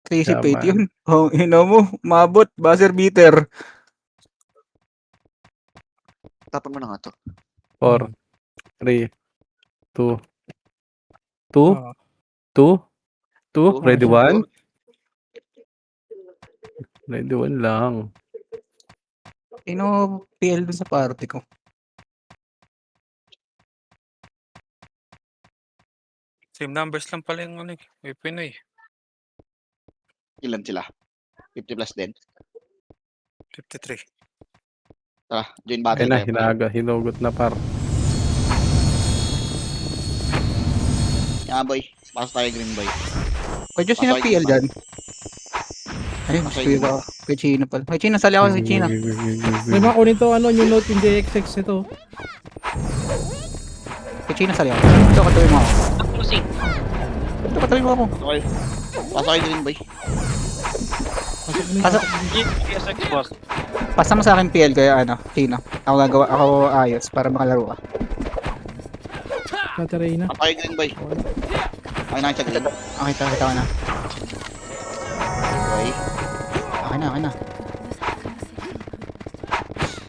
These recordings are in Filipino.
Crazy fate Tama. yun. Oh, ina mo, umabot, buzzer beater. Tapon mo na nga to. 4, 3, 2, 2, Oo. 2, 2, Two. ready Two. 1? Ready 1 lang. Ino, PL dun sa party ko. Same numbers lang pala yung ano eh. Pinoy. Ilan sila? 50 plus din. 53. Tara, join Ayun battle na, tayo. hinugot na par. Yan boy. Pasok tayo green boy. Pwede sino Pasok PL yung dyan? Ayun, Pasok kuya yung ka. Kuya Chino pala. Kuya Chino, sali ako kay Chino. May mga kunin to, ano, new note yung JXX ito. Kuya Chino, sali ako. Ito, katuloy mo ako. Closing. Ito, katuloy mo ako. Okay. Pasok tayo green boy. Pasok mo Pasok. PSX boss. Pasa mo sa akin PL kaya ano, Chino. Ako gagawa, ako ayos para makalaro ka. Katarina. Pasok tayo green boy. Okay na siya green. Okay, kita ko na. Okay. Okay na.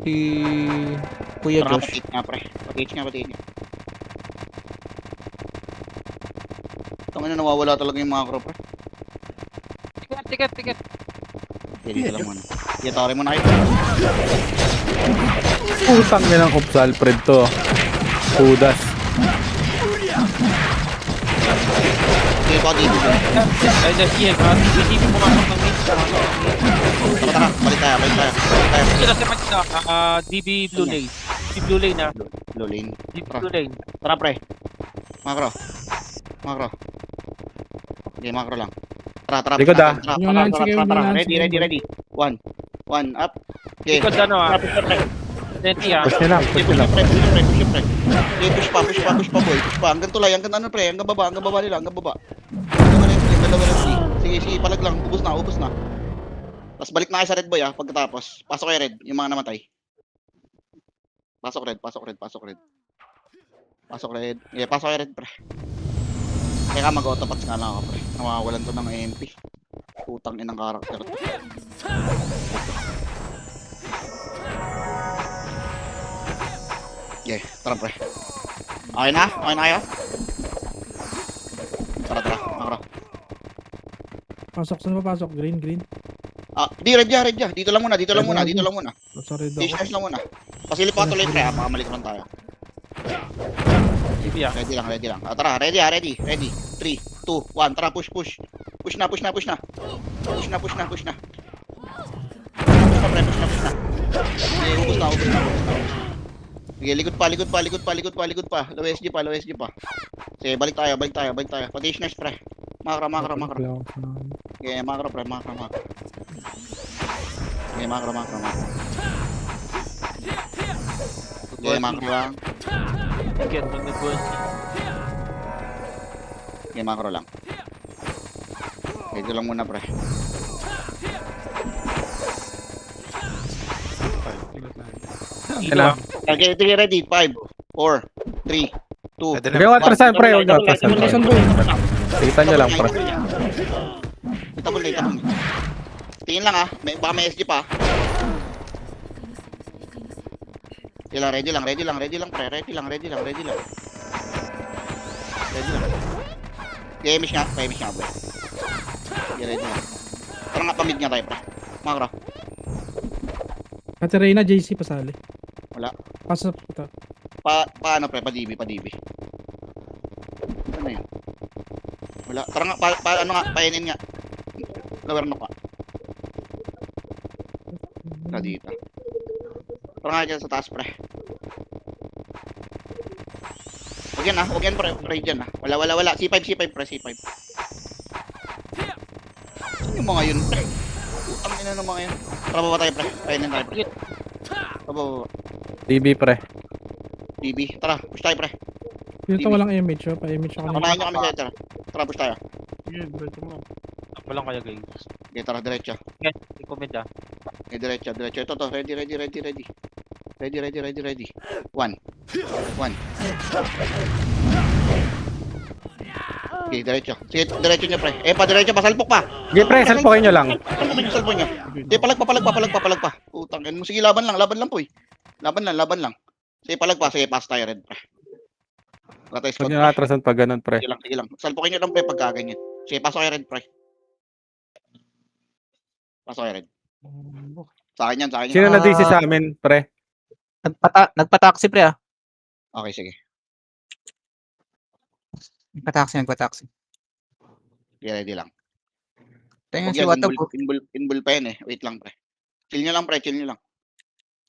Si Kuya Tara nga Josh. patit nga pre. Patit nga. Tama na nawawala talaga yung mga crew pre. Ticket. Okay, dito lang muna. Dito rin muna kayo. Putang nilang Ops Alfred to. Kudas. Okay, baka dito dun. Ay, dahil hindi mo pumasok ng mid. Tara, balik tayo. Sila sa match na, DB Blue Lane. DB Blue Lane na. Low lane. DB Blue Lane. Tara pre. Makro. Okay, makro lang. Tara. Likod, ah. Yung Nancy kayo, yung Nancy. Ready. One up. Okay. Likod ano ah. Push pre. Denti ah. Push nyo lang. Push pre. Okay, push pa boy. Push pa. Hanggang tulay, hanggang ano pre, hanggang baba nila, hanggang baba. Dalawa lang. Sige, palag lang. Ubus na. Tapos balik na kayo sa red boy ah, pagkatapos. Pasok kayo red, yung mga namatay. Pasok red. Yeah, pasok kayo red pre. Kaya mag-autopats nga lang ako pre. Nawawalan to ng AMP. Putang inang karakter to. Yeah, tara pre. Okay na kayo? Tara, makro. Pasok, saan ba pasok? Green. Ah, di red ya. Dito lang muna. Sorry daw. Stage lang muna. Pasilip pa tuloy pre, baka malikuran tayo. DB ah. Ready lang. Ah, tara, ready. 3, 2, 1, tara, push. Push na. Push na, pre. Okay, ubos na. Sige, likod pa. Low SG pa. Sige, balik tayo. Petitioners, pre. Makro. Okay, makro, pre. Okay, makro. Okay, makro lang. Ticket, mag-nag-goal. Okay, makro lang. Ito lang muna, pre. Kailan? Okay, ready. 5, 4, 3, 2. Pwede Huwag ka atrasan, pre. Huwag ka atrasan. Atrasan, boy. Kita nyo lang, pre. Itabol. Tingin lang ah. Baka may SG pa. Ready lang, pre. Ready lang. Emish nga, boy. Okay, ready lang. Tara nga, pamid nga tayo, pre. Makro. Katarina, JC, pasali. Wala. Pasok ito. Paano, pre? Pa DB. Ano yun? Wala. Tara nga, ano nga, painin nga. Lower knock ka. Tara dito. Tara nga dyan sa taas, pre. Huwag yan, pre dyan ah. Wala. C5, pre, C5. Saan yung mga yun, pre? Utang ina ng mga yun. Tara, baba tayo, pre. Painin tayo, pre. Baba. DB, pre. DB. Tara, push tayo, pre. Dito walang image, oh. Pa-image ako. Kamahin nyo kami sa tara. Tara, push tayo. Ako lang kaya guys. Okay, tara, diretso. Yan, i-comment ah. Okay, diretso. Ito, ready. Ready. 1. Okay, diretso. Sige, diretso nyo, pre. Diretso pa, salpok pa. Sige, pre, salpokin nyo lang. Salpok nyo, salpok nyo. Sige, palag pa. Putang, ina mo. Sige, laban lang po eh. Laban lang. Sige, palag pa. Sige, pass tayo, red, pre. Wala tayo Huwag squad, nyo pre. atrasan pag ganun, pre. Sige lang. Salpokin nyo lang, pre, pagka ganyan. Sige, pasok kayo, red, pre. Pasok kayo, red. Sa akin yan. Sino na DC sa amin, pre? Nagpa-taxi pre ah. Okay, sige. Nagpa-taxi. Sige, ready lang. Tingnan Huwag si yan, Watab. inbul pa yan eh. Wait lang, pre. Chill nyo lang, pre.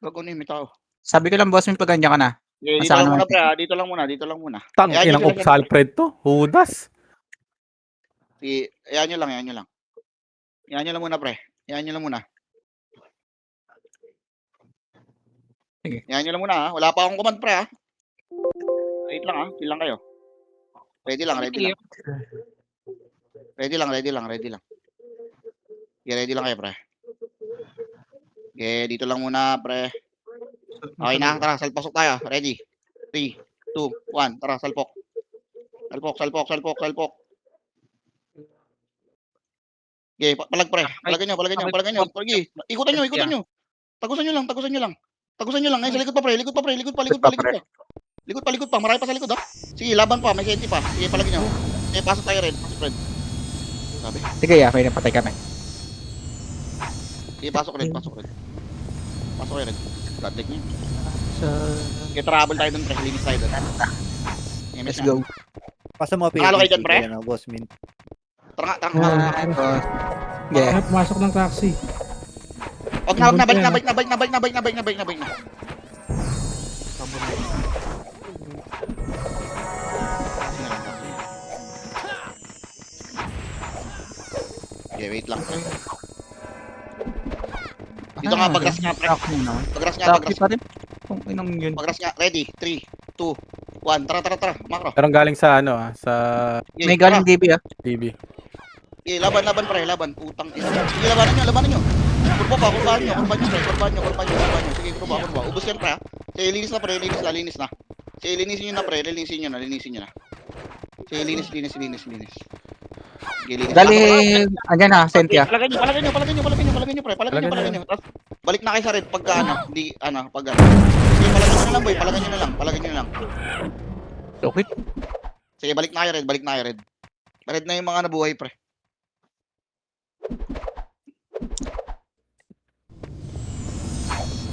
Bago na may tao. Sabi ko lang boss, may paganya ka na. Okay, dito Masama lang muna, naman. pre. Dito lang muna. Tang, Ayan, inang yun sila, Upsal Fred to. Hudas. Sige, ayan nyo lang. Ayan nyo lang muna, pre. Ayan nyo lang muna. Sige. Ayan nyo lang muna, ha. Wala pa akong command, pre, ha. Wait lang, ha. Chill lang kayo. Ready lang. Ready lang. Okay, ready lang kayo, pre. Okay, dito lang muna, pre. Okay na, tara, salpasok tayo. Ready? 3, 2, 1, tara, salpok. Salpok. Okay, palag, pre. Palagan nyo. Okay, ikutan nyo. Tagusan nyo lang. Ngayon, sa likod pa, pre. Likod pa. Marami pa sa likod, ha. Sige, laban pa. May senti pa. Sige, palagin nyo. Sige, pasok tayo, red. Sabi. Sige may napatay kami. Sige, pasok, red. Godleg nyo. So, Sige, travel tayo dun, pre. Linis tayo dun. let's go. Pasa mo Nakalo kayo dyan, pre? Boss Min. Tara nga. Yeah. Pumasok ng taxi. Huwag na. Balik na. Okay, wait lang. Dito nga, pagras nga, pre. Pagras nga. Taxi pa rin. Kung inong yun. Pagras nga. Ready? 3, 2, 1. Tara. Makro. Pero galing sa sa Okay, May galing DB ah. TV. Okay, laban, pre. Putang ina. Sige, labanan nyo. Kurbahan nyo, pre. Sige, kurba. Ubus yan, pre, ha. Sige, linis na, pre. Linis na. Sige, linisin nyo na, pre. Linisin nyo na. Sige, linis. Sige, linis. Dali, andyan na, Sentia. Palagay nyo, pre. Palagay nyo. Tapos, balik na kayo sa red pagka, pag Sige, palagay nyo na lang, boy. Palagay nyo na lang. Okay. Sige, balik na kayo, red. Red na yung mga nabuhay, pre.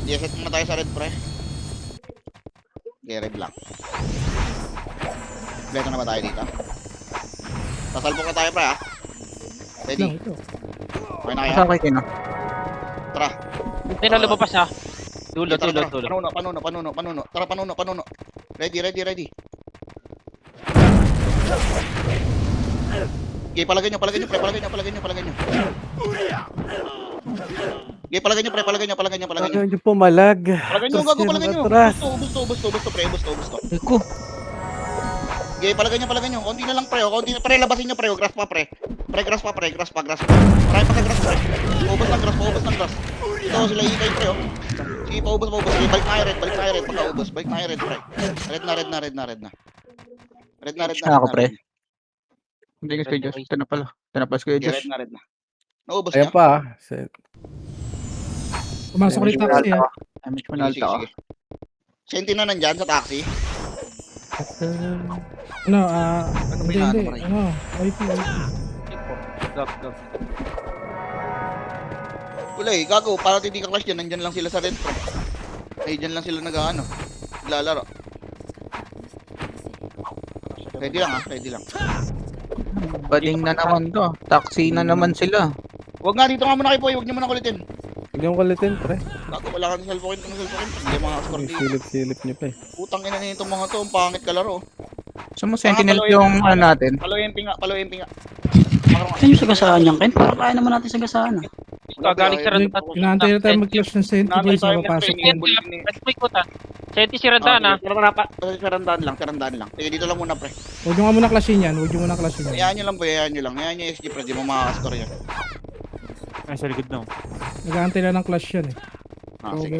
Sige, set muna tayo sa red, pre. Okay, red lang. Kompleto na ba tayo dito? Sasalpok na tayo, pre, ha? Ready? Lang, ito. Okay na kaya? Masakay kayo na. Tara. Hindi na lumabas ha. Dulo. Panuno. Tara, panuno. Ready. Okay, palagay nyo, pre. Palagay nyo. Okay, palagay nyo, pre. Ano yung pumalag? Palagay nyo, gago, palagay nyo. Atras. Ubus to, pre. Eko. Okay, palagay nyo. Konti na lang, pre. Pre, labasin nyo, pre. Grass pa. Grass pa. Marami pa sa grass, pre. Paubos ng grass. Ito, sila ikay, pre, oh. Sige, paubos. Sige, balik na kayo, red. Pagka-ubos. Balik na kayo, red, pre. Red na. Ako, pre. Hindi ko Josh. Ito na pala si Kuya Okay, Josh. red na. Naubos Ayan niya? pa. Pumasok rin taxi ha. Damage mo na alta ako. Senti na nandyan sa taxi. Ano, Ano ba hindi. yung ano, Ano, IP. Go. Wala eh, gago. Para hindi ka clash dyan, nandyan lang sila sa red, pre. Ay, dyan lang sila naglalaro. Ready lang. Bading na naman to. Taxi na naman sila. Huwag nga, dito nga muna kayo, boy. Huwag nyo muna kulitin. Huwag yung kulitin, pre. Gago, wala kang cellphone. Hindi mga score dito. Silip niyo pa eh. Putang ina nito mga to, ang pangit kalaro. So mo sentinel yung ano natin. Palo MP nga. Saan yung sagasaan yan, Ken? Parang kaya naman natin sagasaan. Galing sa Randa. Inaantay na tayo mag-clash ng Senti boys. Mapapasok yan. Let's make ko ta. Senti si Randa na. Sarandaan lang. Sige, dito lang muna, pre. Huwag nyo nga muna clashin yan. Hayaan nyo lang, boy. Hayaan nyo yung SG, pre. Di mo makakascore yan. Ay, sa likod na. Nag-aantay na ng clash yan eh. Sige.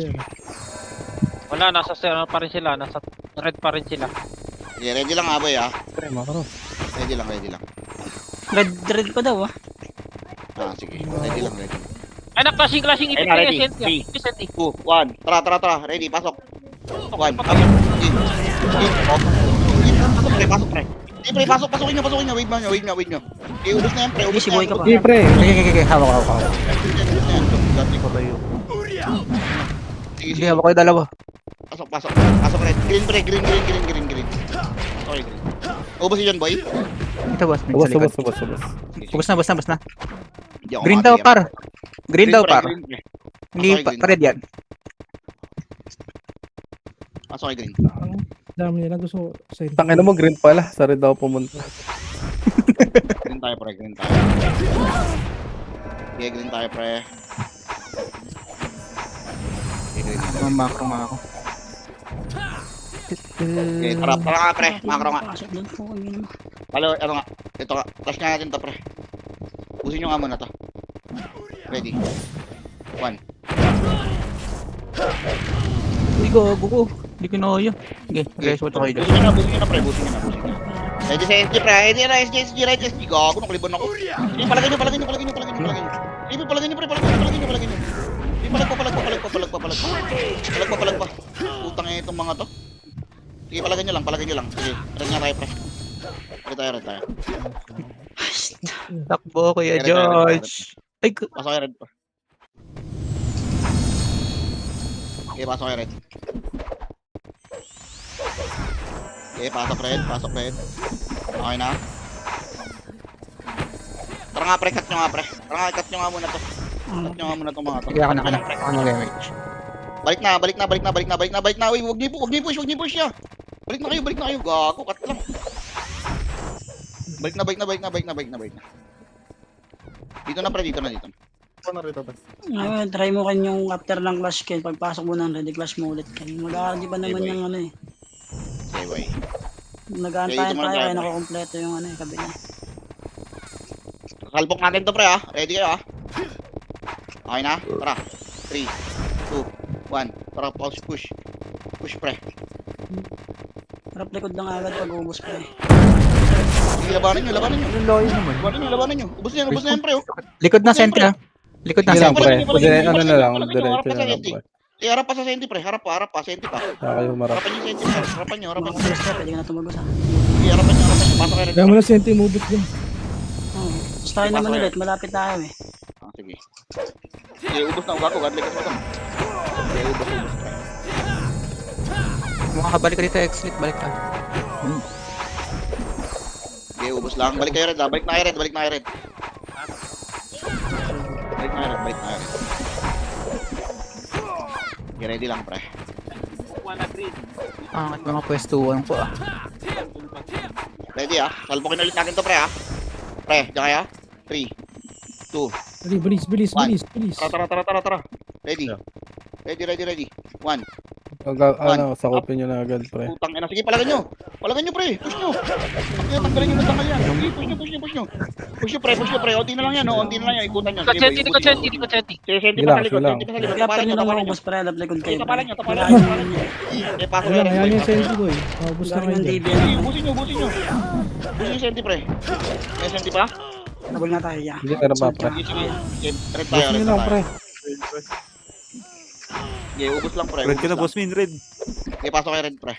Wala, nasa ano pa rin sila. Nasa red pa rin sila. Sige, ready lang, boy, ha. Pre, makaro. Ready lang. Red pa daw ah. Ah, sige. Ready lang, ready. Ay, clashing Ayun ipit na, na ready. yung Three. SNT. 2, 1. Tara. Ready, pasok. 1. Pasok. Pasok, pre. Pasok, pre. Hindi, pre. Pasukin nyo. Wait nyo. Ubus na yan, pre. Ubus Si na Boy yan. ka pa. Sige, pre. Okay. Hawak. Ubus na yan. Dati ko tayo. Sige, hawak ko yung dalawa. Pasok, red. Green, pre. Green. Okay, green. Ubus yun, boy. Ito, boss. May Ubos. sa likod. Ubus na. Hindi ako Green daw, makabigyan. par. Green daw, pre, par. green, pre. Hindi, Pasok kay green. red yan. Pasok kay green. Dami nila gusto sa Tangin mo, green pala. Sa red daw pumunta. Green tayo, pre. Okay, green tayo, pre. Okay, green. Makro nga ako. Okay, tara nga, pre. Makro nga. Pasok doon po. Yun. Ano nga. Ito nga. Flash nga natin to, pre. Usin nyo nga muna to. Ready. 1. Hindi ko. Hindi ko na yun. Sige, mag-result ako kayo dyan. Busin nyo na, pre. Busin nyo. Ready sa SG, pre. Ready na, SG. Gago, nakulibon ako. Sige, palagay nyo. Sige, palagay nyo, pre. Palagay nyo. Sige, palag pa. Utang nga itong mga to. Sige, palagay nyo lang. Sige, red nga tayo, pre. Red tayo. Takbo, Kuya Red. George. Ay, Pasok kay red, pre. Okay, pasok kay red. Okay, pasok red. Okay na. Tara nga, pre. Cut nyo nga muna to. Cut nyo nga muna tong mga to. sige, ako na. Ako na damage. Balik na. Uy, wag niyo push ya. Balik na kayo. Gago, cut lang. Balik na. Dito na, pre. Ngayon, try mo kanyang after ng clash kill. Pagpasok mo ng ready clash mo ulit. Mag-aardi pa naman boy. yung ano eh. Okay, boy. Nag-aantayan Kaya dito muna tayo tayo, kaya pre. nakukompleto yung ano eh, kabila. Kalbok natin to, pre, ha. Ready kayo, ha. Okay na? Tara. 3, 2, 1. Tara, push. Push, pre. Harap likod lang agad pag uubos pa eh. Sige, labanan nyo. Ang loyo naman. Labanan nyo. Ubus na yan, pre, oh. Likod na center. Likod na Sige lang, center. pre. Pwede, ano na lang. Diretso Harap pa na sa lang, senti. pre. Harap pa sa senti, pre. Harap pa. Senti pa. Saka kayo humarap. Harapan nyo yung senti, pre. Harapan nyo. Mga players ka, pwede ka na tumagos ha. Sige, harapan nyo. Pasok kayo rin. Kaya mo na senti mobile din. Oo. Tapos tayo naman ulit, malapit tayo eh. Ah, sige. Sige, ubos na. Ugago. Godlikas mo to. Sige, ubos, pre. Makakabalik ka dito, exit. Balik ka. Okay, ubos lang. Balik kayo red, ha. Balik na kayo red. Okay, ready lang, pre. Angat mga pwestuhan ko ah. Ready, ha. Salbokin ulit natin to, pre, ha. Pre, dyan kayo. 3, 2, Bilis. tara. Ready. Ready. 1. Ano, sakupin nyo na agad, pre. Putang ina. Sige, palagan nyo, pre. Push nyo. Tanggalin nyo ng tanggal yan. Sige, push nyo. Push nyo, pre. Onti na lang yan, oh. Ikutan nyo. Sige, Di ko boy, senti. Sige, senti Sige pa lang, sa likod. sige lang. Senti pa sa likod. Kaya after Tapalan nyo nyo, lang tapalan nyo. maubos para harap likod kayo. Tapalan nyo. Wala yung Okay, pasok Wala, kayo red. yan yung Boy. senti boy. Maubos na Galing kayo ng dyan. DB. Sige, ubusin nyo. Push nyo, senti, pre. May senti pa? Nabol na tayo ya. Hindi, meron pa, pre. Sige, red tayo, Gusto red nyo lang, pre. tayo. Sige, ubos lang, pre. Red ka na, ubos boss min, red. lang. Sige, pasok kayo red, pre.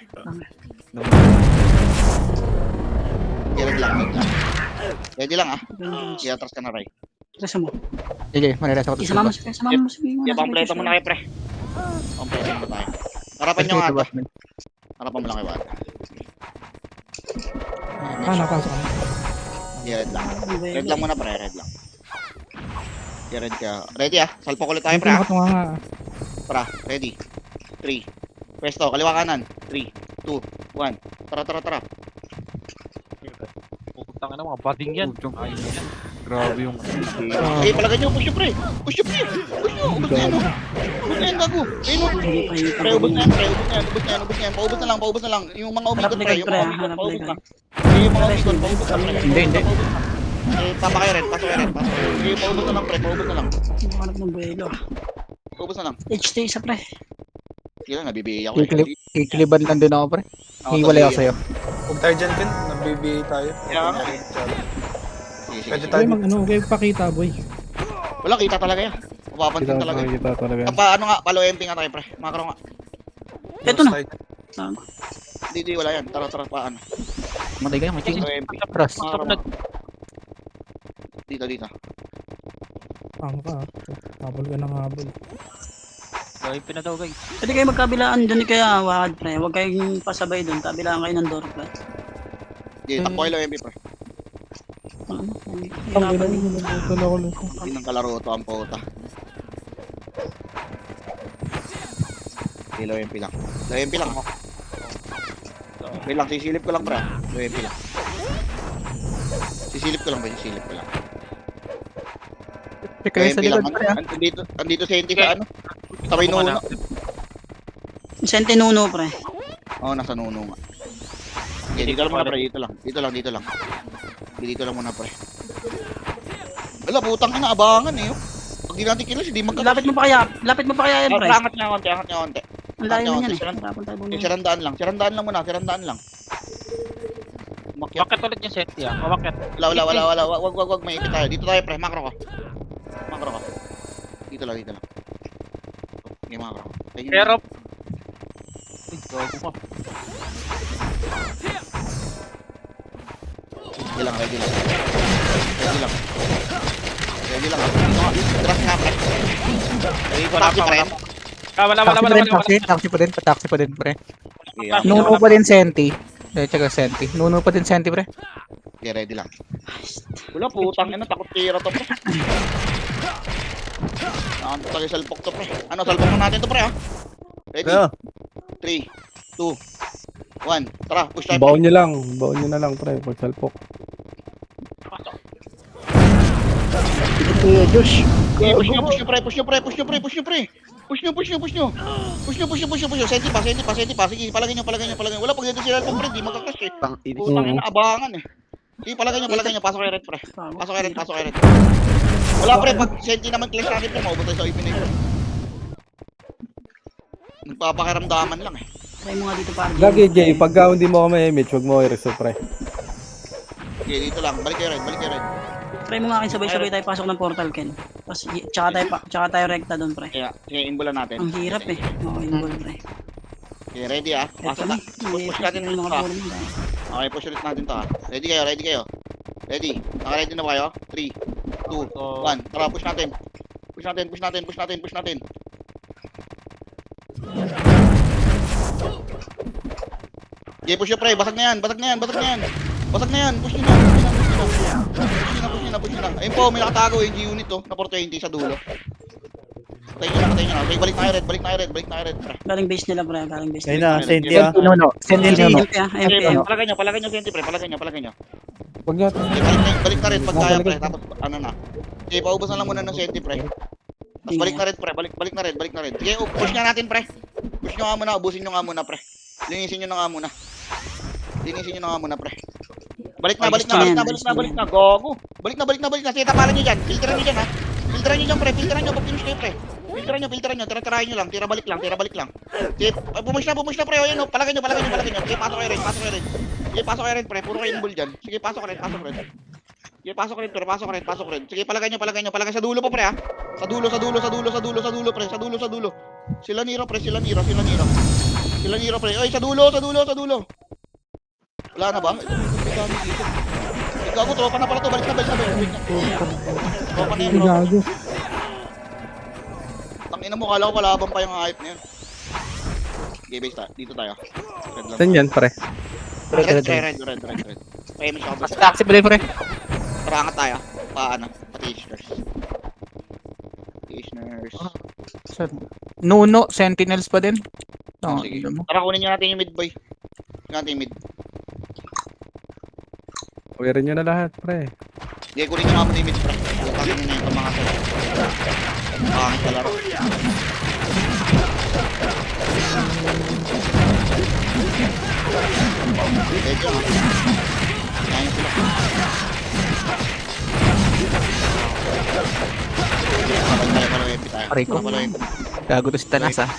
Sige, red lang. Ready lang, ha. Sige, atras ka na, Ray. Resa mo. Sige, marilas ako. Isama mo sa Sige, pampleto mo na kayo, pre. Pampleto mo tayo. Harapan nyo nga to. Harapan mo lang kayo, Wad. Napasok ka. Sige, red lang. Red lang muna, pre. Red lang. Sige, red ka. Ready, ha. Salpok ulit tayo, pre, ha. Nakatunga nga. Tara, ready. 3. Pwesto, kaliwa kanan. 3, 2, 1. Tara. Putang ina, mga bading yan. Grabe yung... Okay, palagan nyo. Push nyo, pre. Push nyo. Ubus na yan, oh. Ubus na yan, gago. Ayun, oh. Pre, ubus na yan. Paubos na lang. Yung mga umikot, pre. Yung mga umikot, paubos na. Yung mga umikot, paubos na, pre. Hindi. Eh, tama kayo rin. Pasok kayo rin. Eh, paubos na lang, pre. Paubos na lang. Hanap ng buwelo. Paubos na lang. HT isa pre. Sige lang, nabibigay ako. Kikiliban lang din ako, pre. Hiwalay ako sa'yo. Huwag tayo dyan, Ken. Nag-BBA tayo. Kaya nga. Sige, sige. Pwede sige. tayo. Okay, mag-ano, okay, pakita, boy. Wala, kita talaga yan. Mapapansin talaga. Kita talaga. Pa, ano nga, palo MP nga tayo, pre. Makro nga. Ito na. Tago. Hindi, wala yan. Tara, paano. Matay kayo, may Palo king. MP. Cross. Makro nga. Dito. Tama ka, ah. Habol ka ng habol. OMP na daw guys. Pwede kayo magkabilaan doon kaya wakad pre. Huwag kayong pasabay doon. Kabilaan kayo ng door flat. Hindi, tampo kayo MP, pre. Ano? Ang ina mo, nabutol ako lang. Hindi nang kalaro to ang puta. Low MP lang. Low MP lang. Wait lang, sisilip ko lang, pre. Low MP lang. Sisilip ko lang. Check kayo sa MP lang. likod pre ah. Andito si Enti sa ano? Sabay nuno. Sente nuno pre. Oo, nasa nuno nga. Okay, dito lang muna, pre. Dito lang. Dito lang muna, pre. Wala, putang ina, abangan eh. Oh. Pag di natin kilos, hindi magkakasin. Lapit mo pa kaya yan pre. Angat niya konti. Ang layo Angat mo yan niya, eh. Tapon tayo bumili. Sirandaan lang muna. Umakyat. Bakit ulit yung set ya? Bakit? Wala. Wag, may ipit tayo. Dito tayo, pre. Makro ko. Dito lang. Okay, makro ko. Pero... Uy, gago ka. Ready lang. Dito nga. Trust nga, pre. Taxi, pre. Taxi pa din pre. Yeah. Nuno pa din Senti. Tsaka Senti. Nuno pa din Senti pre. Okay, ready lang. Wala, putang ina. Takot tira to, pre. Saan to tayo salpok to, pre? Ano, salpok mo natin to, pre, ha? Ready? Kaya, 3, 2, 1. Tara, push tayo. baon nyo na lang, pre, pagsalpok. Push nyo. Senti pa. Sige, palagay nyo. Wala, pag dito sila pang pre, di magkakas eh. Putang ina, abangan eh. Sige, palagay nyo. Pasok kayo red, pre. Pasok kayo red. Wala, pre, pag senti naman clash natin pre, maubot tayo sa open eh. Nagpapakiramdaman lang eh. Try mo nga dito para. Lagi, Jay, pagka hindi mo ako may image, huwag mo i-reserve, pre. Okay, dito lang. Balik kayo red. Try mo nga akin sabay-sabay tayo pasok ng portal Ken. Tapos tsaka tayo rekta doon pre. Kaya, sige, imbulan natin. Ang hirap eh. Okay, yung ball pre. Okay, ready ah. Pasok na. Push natin yung ulit mga to ah. ball mo. Okay, push ulit natin to ah. Ready kayo. Ready. Naka-ready na ba kayo? 3, 2, 1. Tara, push natin. Okay, push nyo pre. Basag na yan. Push nyo na. Ayun po, may nakatago yung G-unit to. Na 420 sa dulo. Patayin nyo na. Okay, balik na kayo red. Pre. Galing base nila pre. Galing base Ayun nila. na, Senti Senti Nuno. MP ah. MP Okay, ah. palagay nyo senti pre. Palagay nyo. Huwag nyo. Okay, balik na red pag kaya pre. Tapos ano na. Okay, paubos na lang muna ng senti pre. Tapos balik na red pre. Balik na red. Sige, push nga natin pre. Push nyo nga muna. Ubusin nyo nga muna pre. Linisin nyo na nga muna pre. Balik na. Gogo. Balik na. Sige, tapalan nyo dyan. Filteran nyo dyan ha. Filteran nyo pre. Pag finish kayo pre. Filteran nyo. Tira-tirahin nyo lang. Tira balik lang. Sige, pumish na pre. O yan o. Palagay nyo. Sige, pasok kayo red. Sige, pasok kayo red pre. Puro kayo invol dyan. Sige, pasok red. Sige, pasok red. Sige, palagay nyo. Palagay sa dulo pa pre ha. Sa dulo pre. Sa dulo. Sila Niro pre. Oy, sa dulo. Wala na ba? Dami dito. Gago, tropa na pala to. Balik na. Tropa na yan, tropa. Gago. Tangina mo, kala ko palaban pa yung hype na yun. Okay, base tayo. Dito tayo. Red lang. Saan yan, pre? Red. Payment siya ako. Taxi pa din pre. Parangat tayo. Paano? Patitioners. Nuno, Sentinels pa din. Sige. Tara, kunin nyo natin yung mid boy. Uwirin nyo na lahat, pre. Sige, kunin nyo nga muna yung mid pre. Putangin nyo na yung mga sila. Pangit sa laro. Medyo. Kaya sila. Palo MP tayo. Aray ko. Palo MP. Gago to si Tanas ah.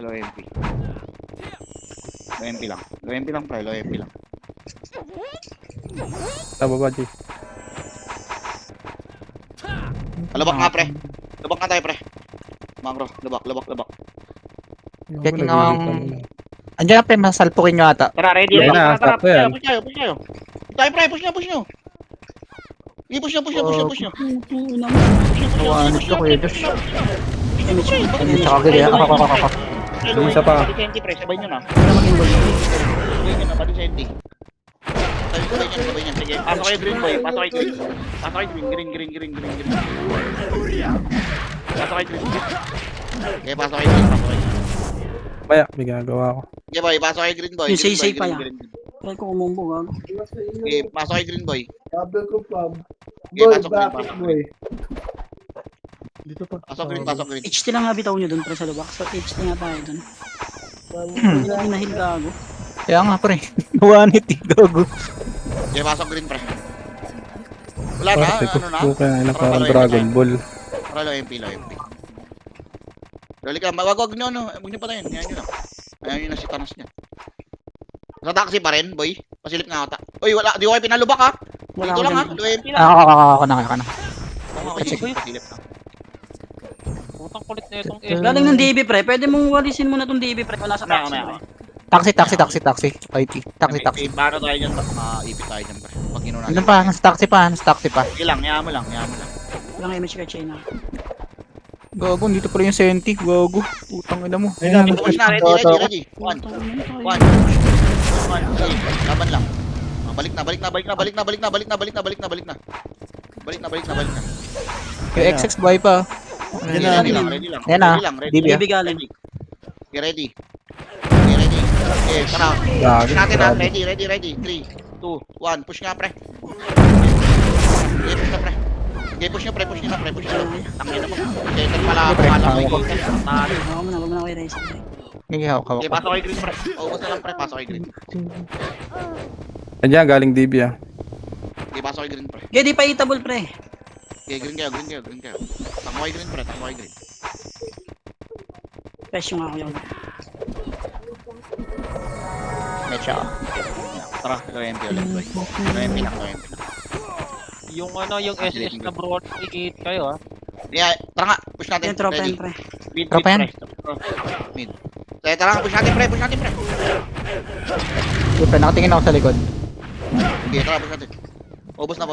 Low MP. Low MP lang pre. Sa baba, G. Labak nga, pre. Labak nga tayo, pre. Mangro, labak. Checking ang... Andiyan na pre, masalpukin nyo ata. Tara, ready Yan na. na, Tara, sakto yan. push tayo. Push tayo, pre. Push nyo. I-push nyo. Ano ito kuya Josh? Ano tsaka gali ha? Ako. Yung isa pa. Senti, pre. Sabay nyo na. Maging goal. Pati senti. Sabay nyo. Sige, pasok kayo green, boy. Pasok kayo green. Green. Pasok kayo green. Okay, pasok kayo green. Maya, may ginagawa ko. Okay, boy. Pasok kayo green, boy. Yung say pa yan. Green. Try ko kumumbo, gago. Okay, pasok kayo green, boy. Double ko pa. Okay, Boy, pasok green. bakit boy? Pasok green. HT lang nga bitaw nyo dun, pre, sa lubak. So, HT nga tayo dun. Hindi nahil gago. Kaya nga pre, nawanit eh, gago. Okay, pasok green, pre. Wala na, Parte ko ano na? po kaya na parang Parang Dragon Ball. Para low MP. Dali ka, wag nyo, no? Huwag nyo patayin. Yan nyo lang. Ayan nyo na si Thanos niya. Sa taxi pa rin, boy. Pasilip nga ata. Uy, wala. Di ko kayo pinalubak, ha? Wala Dito ako lang, ha? dyan. Low MP lang. Ako na. Oo, okay, sige. Pasilip na. Putang kulit na itong Galing ng DB, pre. Pwede mong walisin muna tong DB, pre, kung nasa taxi. Mamaya. Taxi. IT. Taxi. Paano tayo dyan? Maipit tayo dyan, pre. Pag inunan. Ano pa? Nasa taxi pa. Sige lang, yaman lang. Walang image kay China. Gago, dito pa rin yung senti. Gago. Putang ina mo. Push na, ready. One. Sige, laban lang. Balik na. Yung XX buhay pa. Ready lang. Yan na, Ready. DB. DB galing. Okay, ready. Okay, tara. Gago, Push natin, ha? grabe. Ready. 3, 2, 1. Push nga, pre. Okay, push na, pre. Okay, push nyo, pre. Tangin na mo. Okay, pala may kita. Talo. Ako muna ako i-raise. Sige, hawak. Okay, pasok kay green, pre. Ubus na lang, pre. Pasok kay green. Andiyan, galing DB ah. Okay, pasok kay green, pre. Okay, di pa eatable, pre. Okay, green kayo. Takbo kay green, pre. Fresh yung ako yun. Mecha. Tara, LMP ulit, boy. LMP lang. yung SS na bro, ikit kayo, Yeah, tara nga. Push natin. Yan, tropa Ready. yan, pre. Mid, Tropa yan? Mid. Kaya tara nga, push natin, pre. Pre, nakatingin ako sa likod. Okay, tara, push natin. Ubus na.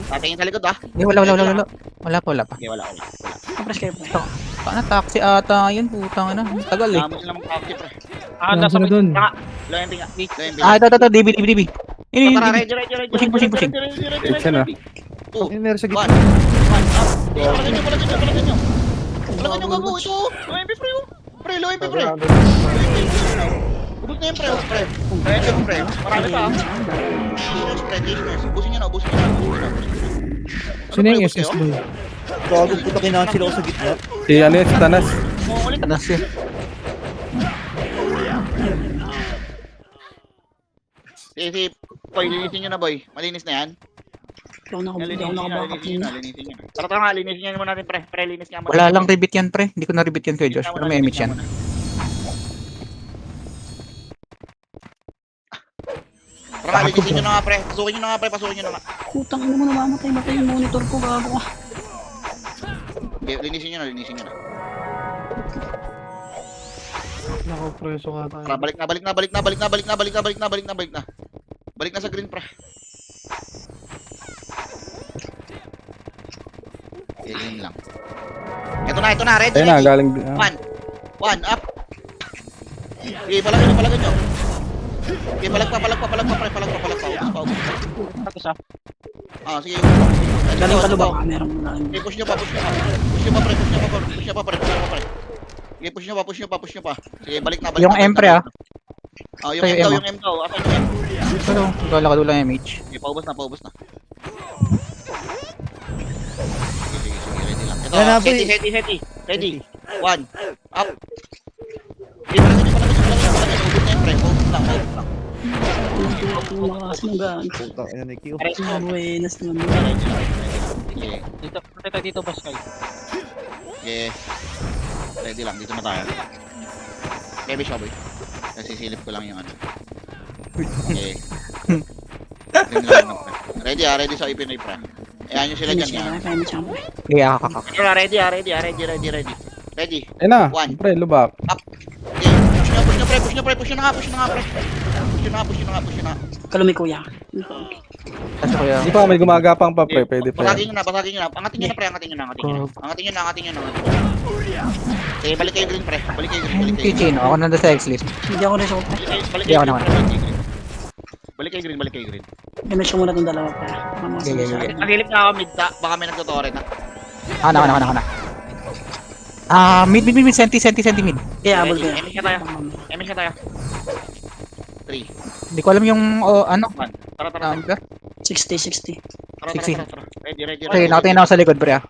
Tatingin sa likod, ha? Hindi, wala. Wala pa. Okay, wala. Kapres kayo, pre. Paano taxi ata yun? Putang ina. Tagal eh. Dami silang mag-active, pre. nasa Sino dun? Tara, LMP nga. LMP. Ito. DB. Ini. Tara, ready. Pushing. Action ah. 2, 1, Meron sa up. Palagyan nyo. Palagyan nyo, gago. Ito, low MP, pre. Low MP, pre. Ubus na yan, pre. Pre. Marami pa, ha? Tishners. Ubusin nyo na. Sino yung SS boy? Gago, puta kinahan sila ko sa gitna. Si ano yun, si Tanas. Tanas yun. Si Boy, linisin nyo na, boy. Malinis na yan. Hindi ako nakabackup Linisin yun. nyo na. Tara nga, linisin nyo muna natin, pre. Pre, linis nga muna. Wala lang ribit yan pre. Hindi ko na ribit yan kay Josh. Pero may image yan. Tara nga, linisin nyo na nga, pre. Pasukin nyo na nga. Putang ina mo, namamatay. Matay yung monitor ko, gago. Okay, linisin nyo na. Nakapreso ka tayo. Tara, balik na. Balik na sa green, pre. Okay, green lang. Ito na. Ready. Ayun na, galing... 1, up. Okay, palagyan nyo. Okay, palag pa, pre. Ubus pa. Sige. Galing pa lubak. Meron mo lang. Okay, push nyo pa, pre. Okay, push nyo pa. Sige, balik na. Yung M pre ah. Yung M daw. Asan yung M? Pero wala ka lang image. Okay, paubos na. Sige, ready lang. Ito, Yan na, boy. Ready. 1, up. Okay, palagyan nyo. Ubus na yung pre. Ubus lang. Lakas ng gaan. Puta, yan ni Q. Ares mo. Buenas naman. Okay. dito Baskay. Okay. Ready lang. Dito na tayo. Heavy siya, boy. Kasi silip ko lang yung ano. Okay. Green lang na pre. Ready ready sa Pinoy pre. Ayan nyo sila Finish dyan ka, yan. finish ka. Kaya kakak. Ready ready. Ready. Ayun na, One. pre, lubak. Okay. Push nyo pre, push nyo pre. Push nyo na nga pre. Push nyo na. Kalumi kuya. Kasi kuya. Hindi pa may gumagapang pa, pre. Pwede pa Basagin yan. nyo na. Angatin nyo na pre, angatin nyo na. Okay, balik kayo green pre. Balik kayo green. Kitchen, ako nanda sa X-list. Hindi ako result. Balik Hindi kayo ako green. Balik kayo green. Damage ko muna itong dalawa pa. Okay. Nagilip na ako mid ta. Baka may nagtotore na. Ako na. Mid, senti mid. Kaya abol ko. Emin ka tayo. 3. Hindi ko alam yung, ano, 1. Tara. number. 60. Tara. Ready. Okay, nakatingin ako sa likod, pre, ah.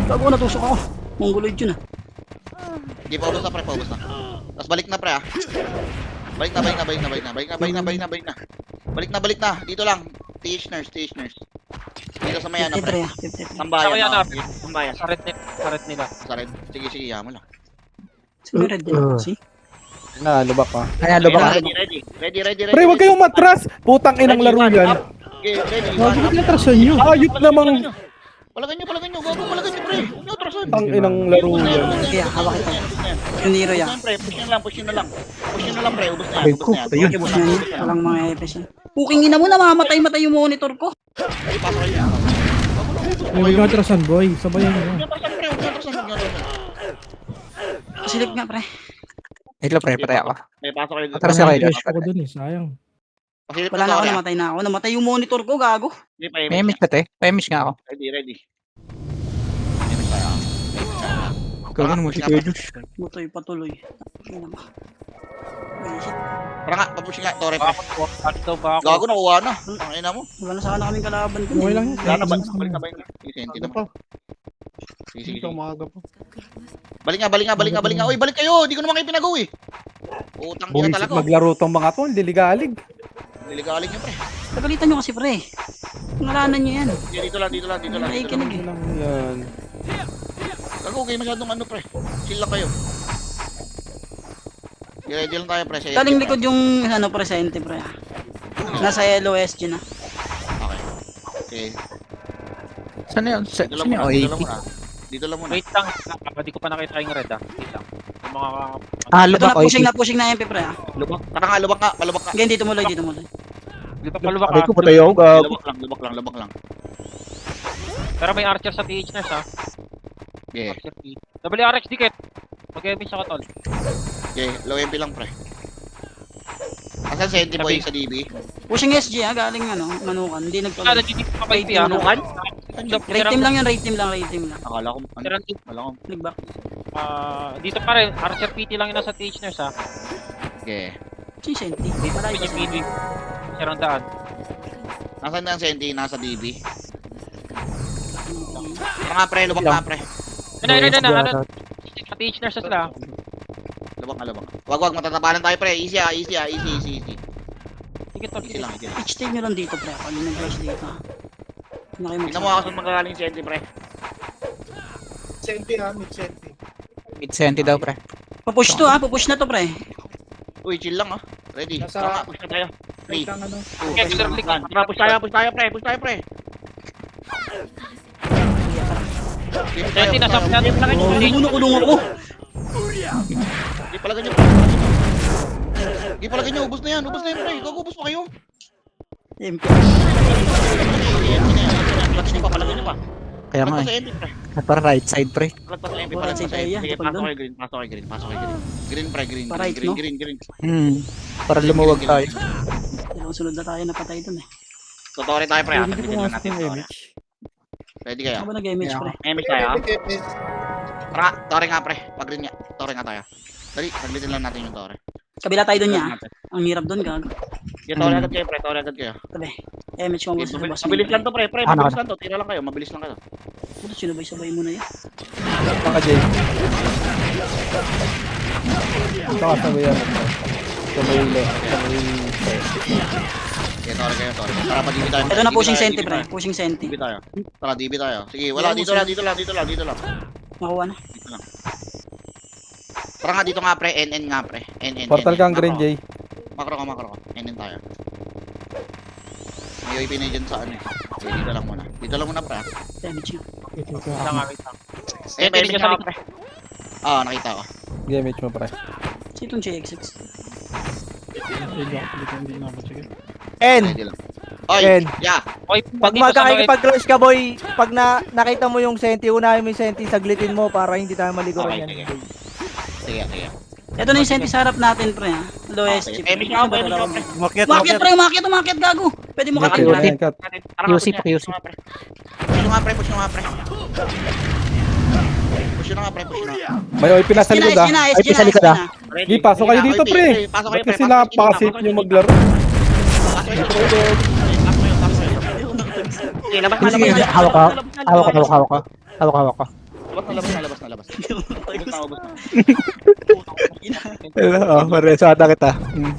Bago natusok ako. Mongoloid yun ah. Hindi, paubos na pre, paubos na. Tapos balik na pre ah. Balik na. Dito lang. TH nurse. Dito sa Mayana 53 pre. ah. 53. Tambayan. Ako yan, ah. Tambayan. Saret nila. Sarin. Sige, yaman lang. Siguro red din. See? Na, lubak pa. Ayan, lubak ako. Ready. Pre, wag kayong matras! Putang inang laro yan. Okay, ready. Huwag mo tinatrasan nyo. Ayop namang Palagan nyo. Gago, palagan nyo pre. Huwag nyo trasan. tang inang laro yan. Kaya hawak ito. Yung Nero ya. Push nyo na lang pre. Ubus na Ay, yan. ko, ayun. Ubus na yun. Walang mga EPS yan. Puking ina mo, namamatay yung monitor ko. Ay, pasok kayo. Huwag mo tinatrasan, boy. Sabayan nyo. Huwag nyo trasan. Silip nga pre. Ito, pre, patay ako. May pasok kayo. Atras ako, Josh. Ako dun eh, sayang. Pasilip Wala na ako, pre. namatay na ako. Namatay yung monitor ko, gago. Hindi pa, May image ka, te. May image nga ako. Ready. Gawin mo si Kuya Josh. Mutoy patuloy. Ina mo. Ay, shit. Tara nga, papush nga, Tore pre. Ba ako? Gago, nakuha na. Ang ina mo. Wala na sana kaming kalaban. Okay lang yun. Wala na, balik na. Sige, senti na pa. Sige. Balik nga. Uy, balik kayo. Hindi ko naman kayo pinagaw eh. Utang ina Bumisit talaga. maglaro tong mga to, liligalig. Niligaling nyo pre. Pagalitan nyo kasi pre. Pangalanan nyo yan. Dito lang. Ay, kinig eh. Lang yan. Gago, okay masyadong ano pre. Chill lang kayo. Ready lang tayo pre. Sa Galing likod yung ano presente pre. Nasa yellow SG na. Okay. Saan na yun? Saan yun? Oh, 80. Dito lang muna. Wait lang. Hindi ko pa nakita yung red ah. Wait lang. Yung mga... Ito Lubak, na pushing na MP pre. Lubak. Tara nga, lubak nga. Again, dito mo. Palubak Sabi ah. ko, patay ako, gago. Lubak lang. Pero may archer sa TH nurse ah. Yeah. Archer P. WRX dikit. Mag-emit siya ka tol. Okay, low MP lang pre. Asan si Andy Boy sa DB? Pushing SG ha, galing ano, manukan. Hindi Ah, nagtuloy. nagtitip pa pa ah. Manukan? Rate team lang yun, rate team lang. Akala ko, Pero akala ko. dito pa rin. Archer PT lang yun nasa TH nurse ah. Okay. Si Senti. Malay Pwede kasi. PD. Sirang daan. Nasaan na si Andy? Nasa DB? Tara nga pre, lubak nga pre. Ano? Sa TH nurse na sila. Lubak nga. Wag, matatapalan tayo pre. Easy. Dikit tol. Easy lang. Pitch nyo lang dito pre. Kung yung nag-rush dito. Tignan mo ako saan magkakaling si Andy pre. Mid-senti daw, pre. Papush to ha, papush na to pre. Uy, chill lang ah. Ready. Nasa- Tara nga, push na tayo. 3, 2, Okay, sir, click. 1. Tara, push tayo pre. Push tayo pre. Senti, nasa natin lang Oh, yung kulong ako. Di pala ganyan. Ubus na yan pre. Ubus pa kayo. MP. Clutch nyo pa, palagan nyo pa. Kaya nga, Clutch pa sa MP pre. para right side, pre. Clutch pa sa MP, Wala palagan si pa sa Taya, MP. Sige, kapag pasok kay green. Green pre, green. Pa-right, no? Green. Para lumuwag tayo. Dalawang sunod na tayo napatay dun eh. Totore tayo pre. Hindi Tabitin ko lang pumasok natin. yung Tore. image. Ready kayo? Ako ba nag-image pre? Image tayo ah. Tara, Tore nga pre. Pag green nga. Tore nga tayo. Dali, tabitin lang natin yung Tore. Kabila tayo dun niya. Ang hirap dun gago. Yung Tore agad kayo pre. Tore agad kayo. Tabi. Image mo sa labas. Mabilis lang to pre. Ano? Mabilis lang to. Tira lang kayo. Mabilis lang kayo. Puto sinabay-sabay mo na yan. Baka Jay. Baka sabi yan. Sabay ulit. Okay, Tore kayo. Tara, pag-DB tayo. Ito na pushing DB tayo, senti DB pre. tayo. Pushing senti. DB tayo. Tara, DB tayo. Sige, wala. Dito lang. Makuha na. Dito lang. Tara nga dito nga pre. NN nga pre. NN. Portal kang green, Jay. Makro ka. NN tayo. May UAP na dyan sa ano eh. Okay, dito lang muna. Dito lang muna pre. Damage nga. Wait lang, wait lang. Eh, may Tinig sa sa pre. Ah, nakita ko. Gamage mo, pre. Sitong JX6. En! Pwede lang. Oy, Ken. yeah. Oy, Pag makakipag-crush ka, boy, pag nakita mo yung senti, unahin mo yung senti, saglitin mo para hindi tayo maliguran Okay, yan. sige. Sige, sige. Ito na yung senti sa harap natin, pre, ha? Low Okay. SG. Eh, may siya ako, Dalawa, pre. pre. Umakyat, Umakyat, pre, umakyat, gago. Pwede mo Okay, kakalimutan. okay. Cut. QC pa, QC. Push nyo nga, pre. Push nyo nga, pre. Push nyo nga, pre. Push nyo nga. May OIP na sa likod ah. Ay, sa likod, ah. Di, pasok kayo dito, pre. Pasok Ba't kayo, pre. kasi napaka-safe nyo maglaro? Okay, labas na, Sige, labas na. hawak ka. Hawak ka, hawak ka. Hawak ka, hawak ka. Labas na, labas na, labas na. Ubus na, ubus na. Oh, paresada kita.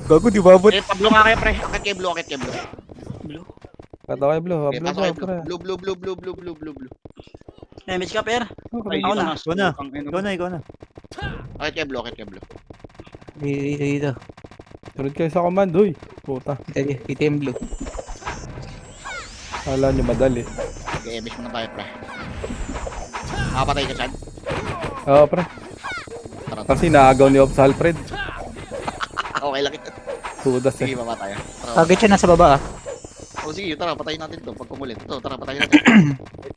Gago, di ba? Eh, pablo nga kayo, pre. Akit kayo, blue, akit kayo, blue. Pato kayo, blue. Okay, Blue pasok daw, kayo, pre. blue. Blue. Damage ka, per. Ay, Ako na. Go na. Ikaw na. Akit kayo, blue, akit kayo, blue. Dito. Sunod kayo sa command, uy. Puta. Dito yung blue. Kala nyo madali. Okay, miss muna tayo, pre. Nakapatay ka, Chad? Oo, pre. Tara, tara. Kasi naagaw ni Ops Alfred. Okay lang ito. Tudas Sige, eh. baba tayo. Tara. Target siya nasa baba, ah. O sige, tara, patayin natin to pag kumulit. Ito, tara, patayin natin.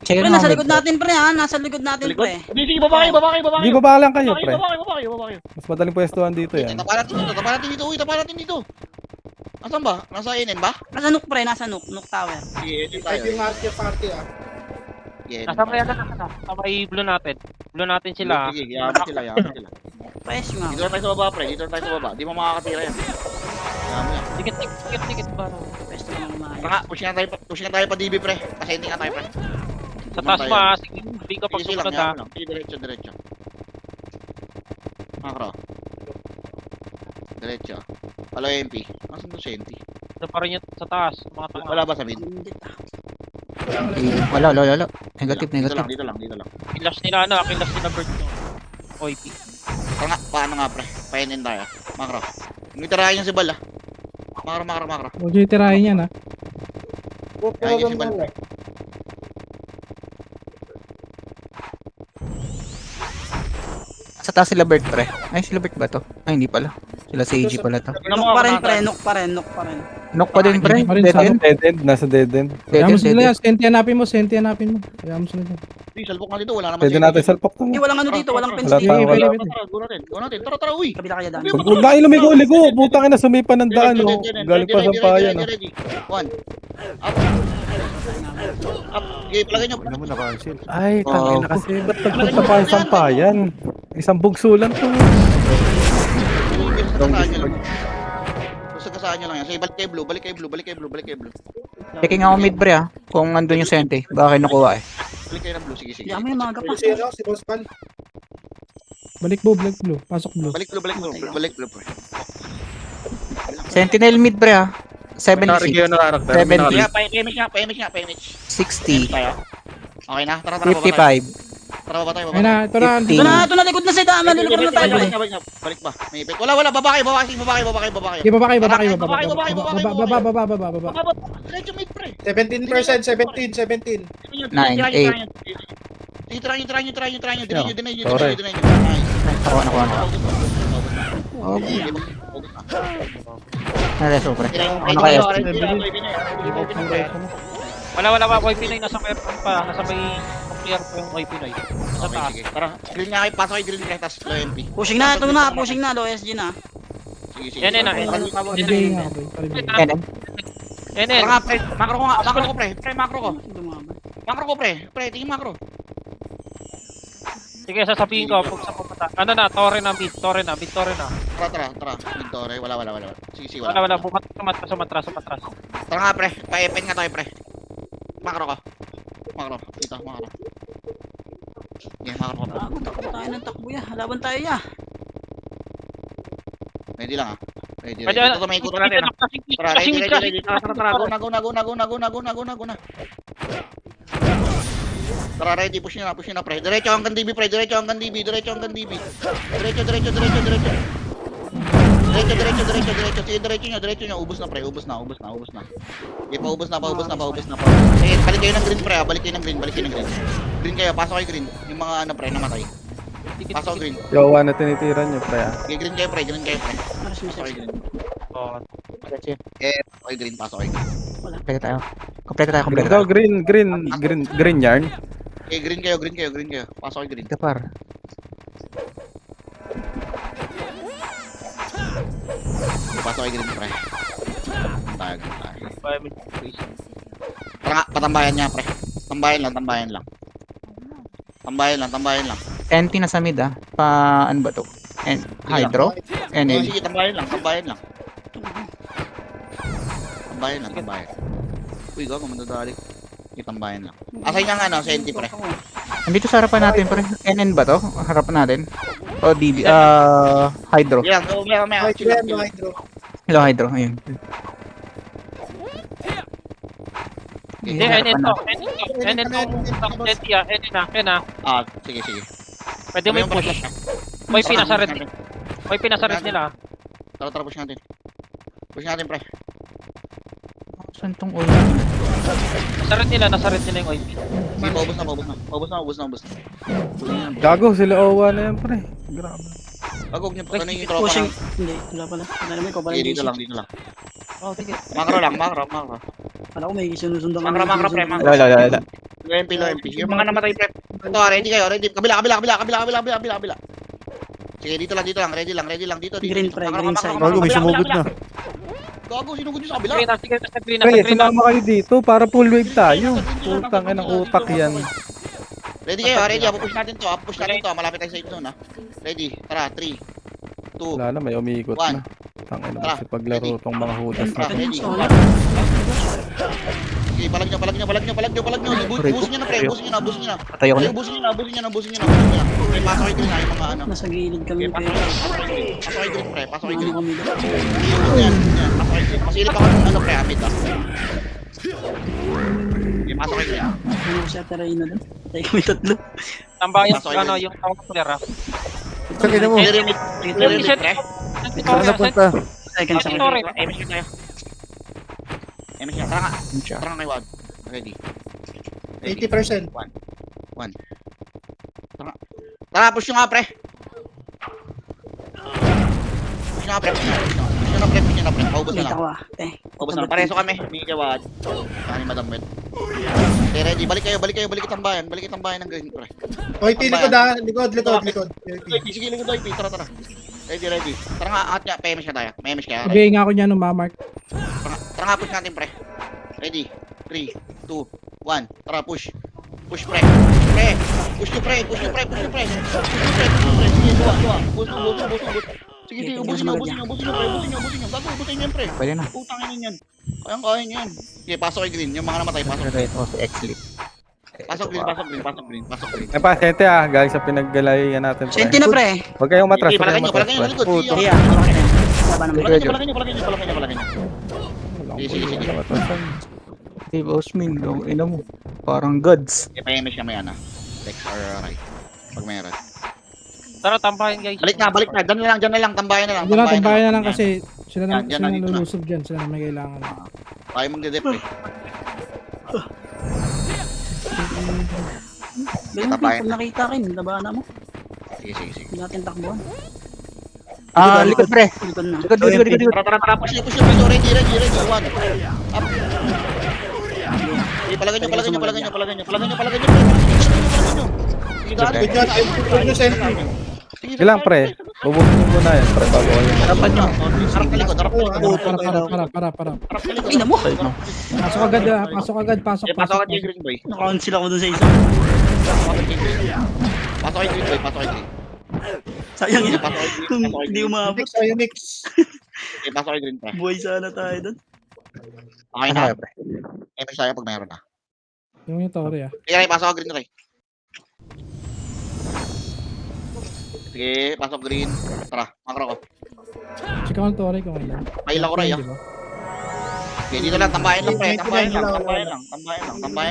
Check Pre, mo. nasa likod natin, pre, ha? Nasa likod natin, pre. Sige, baba kayo, baba kayo, baba Di kayo. baba lang kayo, pre. Baba kayo. Mas madaling pwestuhan dito yan. Tapa natin dito, uy, tapa natin dito. Asan ba? Nasa NN ba? Nasa Nook, pre, nasa Nook. Nook Tower. Sige, ito tayo. party ah. Yeah, Nasa may may blue natin. Blue natin sila. Sige, yaman sila. Press nga. Dito lang tayo sa baba, pre. Dito lang tayo sa baba. Di mo makakatira yan. Yaman yan. Dikit para. Press na lang umayos. Tara, push nga tayo pa DB, pre. Kasi hindi nga tayo, pre. Sa taas mo ah. Sige, hindi ka pag Sige lang, sumunod ah. yaman lang. Sige, diretso. Makro. Diretso. Palo MP. Nasaan doon si MP? Ito pa rin yung sa taas. Mga tanga. Wala ba sa mid? Hindi, ah. Wala. Negative. Dito lang. Kilas nila ano, kilas nila bird no. OIP. Paano nga, pre? Painin tayo. Makro. Hindi tirahin yung si Bal, ah. Makro. Huwag nyo itirahin yan, ha? Kaya yung si Bal, pre. Sa taas sila Bert, pre. Ay, sila Bert ba to? Ay, hindi pala. Sila si AG pala to. Nook pa rin, pre. Nook pa rin. Knock pa din, pre. Hindi pa rin Dead sa- end. Dead end, nasa dead end. Dead Kaya mo end, sila dead yan. end. Senti hanapin mo. Kaya mo sila dyan. Uy, salpok nga dito. Wala naman Pwede natin salpok to. Hindi, walang ano dito. Walang fence Wala dito. pa, wala. Go natin. Tara, uy. Kabila kaya daan. Huwag na kayo lumigo. Putang ina, sumipan ng daan. Oh. Galing pa sa payan. Oh. Ready. One. Up. Okay, palagay nyo. Ay, tangin na kasi. Ba't nagpunta pa yung sampayan? Isang bugso lang to. Kasaan nyo lang yan. Sige, balik kayo blue. Checking ako mid, pre, ah. Kung andun yung sente. Baka kinukuha, eh. Balik kayo ng blue. Sige. Hindi, may mga pa. Balik blue. Pasok blue. Balik blue, pre. Sentinel mid, pre, ah. 76. 70. Kaya, pa-image nga. 60. Tayo. Okay na, tara, baba tayo. 55. Tara, baba tayo. Ay na, ito na. 50. Ito na, likod na si Dama. Likod na tayo. Balik ba? May ipit. Wala, baba kayo. Okay, baba kayo. Baba. Diretso mid, pre. 17%. 9, 8. Try nyo. Deny nyo. Sorry. Nice. Nakuha na. Oh, nareso, pre. Ano kaya? Wala OIP na nasa clear pa. Nasa may clear pa yung OIP na. Sa Okay, taas. sige. Tara, green nga kayo. Pasok kayo green kayo. Tapos low MP. Pushing na, ito na. Pushing na. Low SG na. Sige. Yan. Paribay nga, pre. Paribay. Yan, Yan. Tara nga, pre. Macro ko, pre. Macro ko. Lumaban. Macro ko, pre. Pre, tingin macro. Sige, sasabihin ko pag sa pupunta. Ano na, Torre na. Tara. Mid tore. Wala. Sige, Wala. Bukat sumatras. Tara nga, pre. Pa-FN nga tayo, pre. Macro ko. Dito, macro. Yeah, macro ko. Takbo tayo ng takbo ya. Laban tayo ya. Ready lang, ah. Ready. Pwede, Ito, may ikutan natin, ah. Tara, ready. Tara. Go na. Tara, ready. Push nyo na, pre. Diretso hanggang DB, pre. Diretso hanggang DB. Diretso. Sige, diretso nyo. Ubus na, pre. Ubus na. Okay, paubos na. Eh, balik kayo ng green, pre. Balik kayo ng green. Green kayo, pasok kayo green. Yung mga ano, pre, namatay. Pasok green. Yowa na tinitira nyo, pre. Okay, green kayo, pre. Aras mo Pasok kayo green. Oh, Okay, green. Pasok kayo green. Kompleto tayo. Kompleto tayo. Ito, green yarn. Okay, green kayo. Pasok kayo green. Ito par. Okay, pasok kayo green, pre. Tayo. biometric. Tara nga, patambayan niya, pre. Tambayan lang. Tambayan lang. NT na sa mid ah. Ano ba to? Hydro? NL. Sige, tambayan lang. Uy, gago, mandadali. Sige, tambayan lang. Asay niya nga, no? Sa NT, pre. Nandito sa harapan natin pre. NN ba to? Harapan natin. O DB. Hydro. Yan, may chill lang. Hello Hydro. Ayun. Hindi, NN to. NN na. Ah, sige. Pwede mo yung push. May pinasaret nila. Tara, push natin. Push natin, pre. Saan tong oil? Nasaret nila yung OIP. Sige, paubos na. Gago, sila Owa na yan, pre. Grabe. Agog niyo, ano yung tropa Pushing. na? Hindi, wala pala. Wala naman ko pala. Sige, dito lang. Oh, sige. Makro lang. Wala ko may sinusundan ka. Makro, pre. Wala. Low MP. Yung mga namatay, pre. Ito, ready kayo. Kabila. Sige, dito lang. Ready lang. Dito. Green, pre, Makro, green makro, side. makro. Gago, may Kabila, sumugod kabila. na. Gago, sinugod nyo sa kabila. Green na, sige, sa green Pre, na. sumama kayo dito para full wave tayo. Putang ng utak yan. Ready kayo, ready. Push natin to. Malapit tayo sa ito na. Ready. Tara, 3, 2, Wala na, may umiikot na. Tangin na kasi paglaro tong mga hudas na. ready. Sige, palag nyo. Busin nyo na, pre. Busin nyo na. Patay ako na. Busin nyo na. Okay, pasok kayo green, yung mga ano. Nasa gilid kami. Okay, pasok kayo green, pre. Pasok kayo green. Ano kami doon? Yan. Pasok kayo green. Masilip ako ng ano, pre. Amit ah. Okay, pasok kayo green. Ano ko siya Terraino doon? Patay kami tatlo. Tambayan, Pasok kayo. yung tawag player ah. Sakit mo. Clear limit, pre. Saan na punta? Second sa Sorry. MS tayo. MS nga. Tara nga kay Wad. Ready. 80%. Tara, push nyo nga, pre. Push nyo nga, pre. Paubos na Dito lang. ko ah. Paubos na lang. Pareso kami. Hindi kay Wad. Saka ni Madam Wed. Okay, ready. Balik kayo ang bayan. Balik ang bayan ng green, pre. Oy, likod ha. Likod. Sige, likod doy. Tara. Ready. Tara nga, angat niya. PMS ka tayo. PMS ka. Ready. Sabihin nga ako niya nung mamark. Tara nga, push natin, pre. Ready. 3, 2, 1. Tara, push. Push, pre. Push nyo, pre. Sige, luwa. Bus. Sige, ubusin nyo, pre. Ubusin nyo, pre. Pwede na. Putang ina yan. Kaya niyan. Sige, pasok kay green. Yung mga namatay, pasok. Ito ito si X-Lip. Pasok green. Eh pa, sente galing sa pinaggalayan natin. Pre. Senti na pre. Huwag kayong matras. Sige, palagay nyo, pre. sa likod. Puto. Sige, Iya, hawak na. Laban naman. palagay nyo. Sige. Hey, Osmin, ina mo. Parang gods. PMS ka may ano. Text or right. Pag mayroon. Tara, tampahin guys. Balik na. Diyan na lang. Tambayan na lang. Tambayan na lang kasi sila na Yan, sila dito na. lulusob dyan. Sila na may kailangan. Tayo magdedep eh. Ganun Tapayan. pag nakita kin, labanan mo. Sige. Hindi natin takbuhan. Likod pre. Likod na. Likod. Tara. Push nyo. Ready. 1. Up. Sige, palagay nyo. Sige, daan. Sige, Ilang pre? Ubusin mo muna yan. Pre, bago kayo. Harapan nyo. Harap ka likod. Para. Ina mo. Pasok agad. Pasok. Pasok ka green boy. Naka-cancel ako dun sa isa. Pasok kay green boy. Sayang Sige, yun. pasok kay Kung green. hindi umabot, Sige, pasok kay green pa. buhay sana tayo dun. Okay na. MS tayo pag mayroon na. Yung Tori ah. Sige, Ray, pasok ka green, Ray. Sige, pasok green. Tara, makro ko. Check ako ng Tori kung ano. Mail ako, Ray, ah. Okay, dito lang, tambayan lang, pre. Tambayan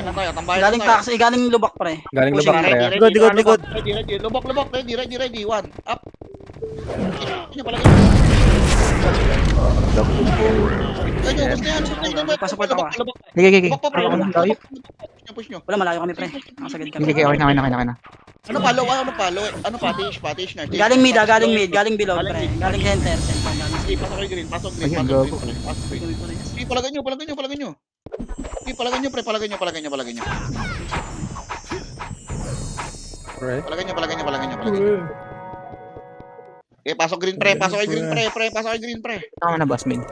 lang tayo. Galing taxi, galing lubak pre. Galing Pushing, labak pre. ready. Ready. Lubok, ready. One, up. Ini palagi. Ganyan, ubos na yan. Pasok ko ako. Sige. Labak pa, pre. Ako nang layo. Push nyo. Wala, malayo kami pre. Nakasagad kami. Sige, okay na. Ano pa, low? Ano pa, tish na. Galing mid, galing below pre. Galing center. Sige, pasok kay green. Pasok Ayun, green. gago. Sige, palagan nyo. Sige, palagan nyo, pre. Palagay nyo. Right. Palagay nyo. Okay, pasok green, pre. Pasok kay green, pre. Tama na, boss main.